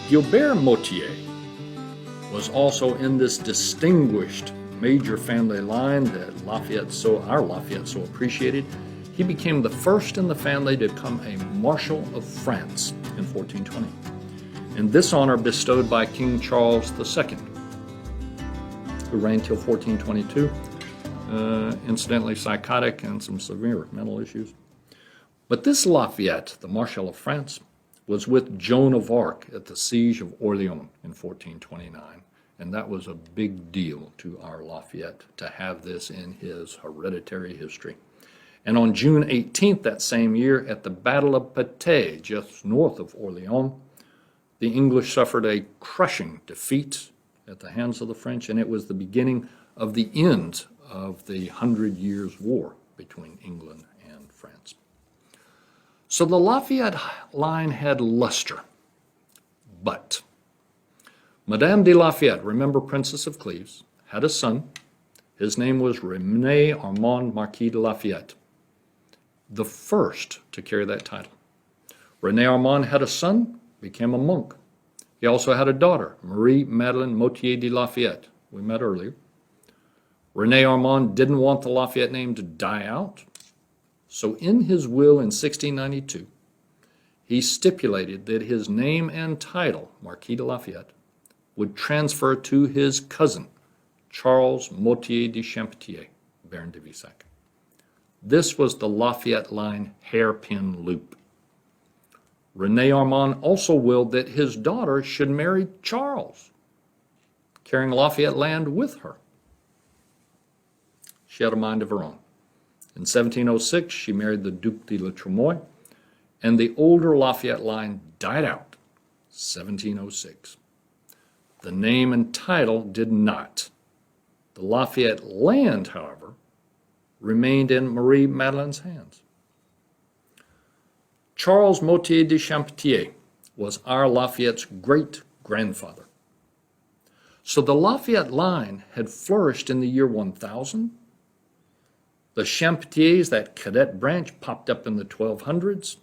Gilbert Motier was also in this distinguished major family line that our Lafayette so appreciated. He became the first in the family to become a Marshal of France in 1420, and this honor bestowed by King Charles II, who reigned till 1422, incidentally psychotic and some severe mental issues. But this Lafayette, the Marshal of France, was with Joan of Arc at the Siege of Orleans in 1429, and that was a big deal to our Lafayette to have this in his hereditary history. And on June 18th that same year, at the Battle of Patay, just north of Orleans, the English suffered a crushing defeat at the hands of the French, and it was the beginning of the end of the 100 Years' War between England and France. So the Lafayette line had luster, but Madame de Lafayette, remember Princess of Cleves, had a son. His name was René Armand Marquis de Lafayette, the first to carry that title. René Armand had a son, became a monk. He also had a daughter, Marie Madeleine Motier de Lafayette. We met earlier. René Armand didn't want the Lafayette name to die out, so in his will in 1692, he stipulated that his name and title, Marquis de Lafayette, would transfer to his cousin, Charles Motier de Champetier, Baron de Vissac. This was the Lafayette line hairpin loop. René Armand also willed that his daughter should marry Charles, carrying Lafayette land with her. She had a mind of her own. In 1706, she married the Duc de la Tremoille, and the older Lafayette line died out, 1706. The name and title did not. The Lafayette land, however, remained in Marie Madeleine's hands. Charles Motier de Champetier was our Lafayette's great-grandfather. So the Lafayette line had flourished in the year 1000. The Champetiers, that cadet branch, popped up in the 1200s.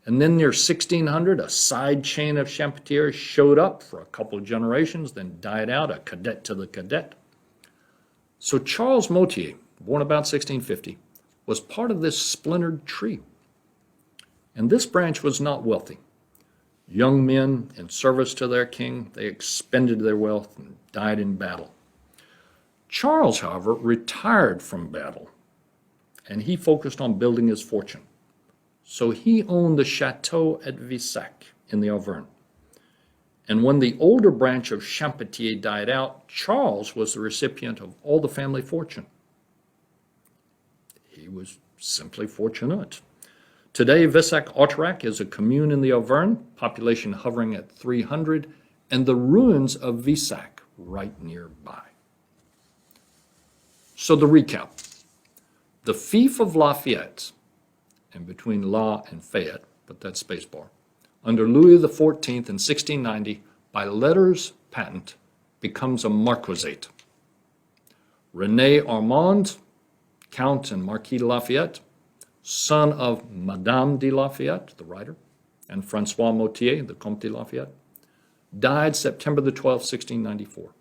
And then near 1600, a side chain of Champetiers showed up for a couple of generations, then died out, a cadet to the cadet. So Charles Motier, born about 1650, was part of this splintered tree. And this branch was not wealthy. Young men in service to their king, they expended their wealth and died in battle. Charles, however, retired from battle, and he focused on building his fortune. So he owned the chateau at Vissac in the Auvergne. And when the older branch of Champetier died out, Charles was the recipient of all the family fortune. He was simply fortunate. Today, Vissac-Auterac is a commune in the Auvergne, population hovering at 300, and the ruins of Vissac right nearby. So the recap. The fief of Lafayette, and between La and Fayette, but that's spacebar, under Louis XIV in 1690, by letters patent, becomes a marquisate. René Armand, Count and Marquis de Lafayette, son of Madame de Lafayette, the writer, and Francois Motier, the Comte de Lafayette, died September the 12th, 1694.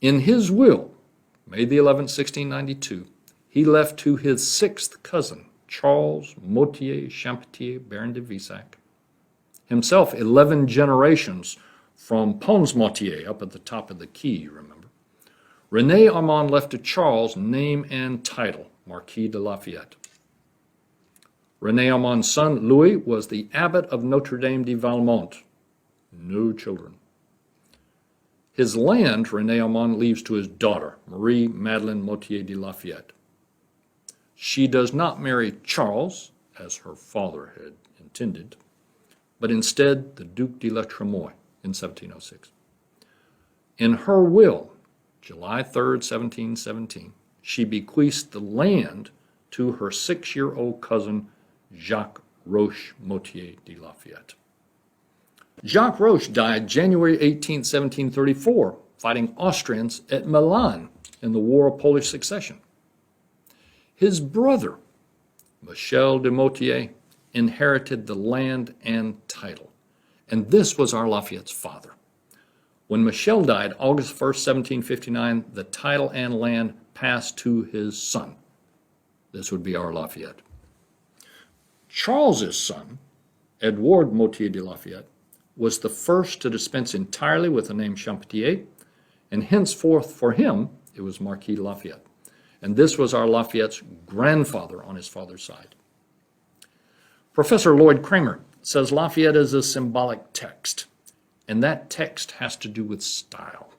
In his will, May the 11th, 1692, he left to his sixth cousin, Charles Motier Champetier, Baron de Vissac, himself 11 generations from Pons Motier, up at the top of the key, you remember. René Armand left to Charles name and title, Marquis de Lafayette. René Armand's son, Louis, was the abbot of Notre Dame de Valmont. No children. His land, René Armand leaves to his daughter, Marie Madeleine Motier de Lafayette. She does not marry Charles, as her father had intended, but instead the Duc de la Tremoille in 1706. In her will, July 3rd, 1717, she bequeathed the land to her 6-year-old cousin, Jacques Roche Motier de Lafayette. Jacques Roche died January 18, 1734, fighting Austrians at Milan in the War of Polish Succession. His brother, Michel de Motier, inherited the land and title, And this was our Lafayette's father. When Michel died, August 1st, 1759, the title and land passed to his son. This would be our Lafayette. Charles's son, Edouard Motier de Lafayette, was the first to dispense entirely with the name Champetier, and henceforth for him it was Marquis de Lafayette. And this was our Lafayette's grandfather on his father's side. Professor Lloyd Kramer says Lafayette is a symbolic text, and that text has to do with style.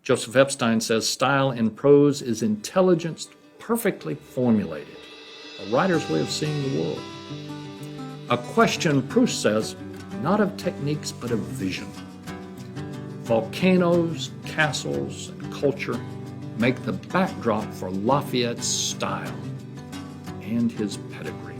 Joseph Epstein says style in prose is intelligence perfectly formulated, a writer's way of seeing the world. A question, Proust says, not of techniques but of vision. Volcanoes, castles, and culture make the backdrop for Lafayette's style and his pedigree.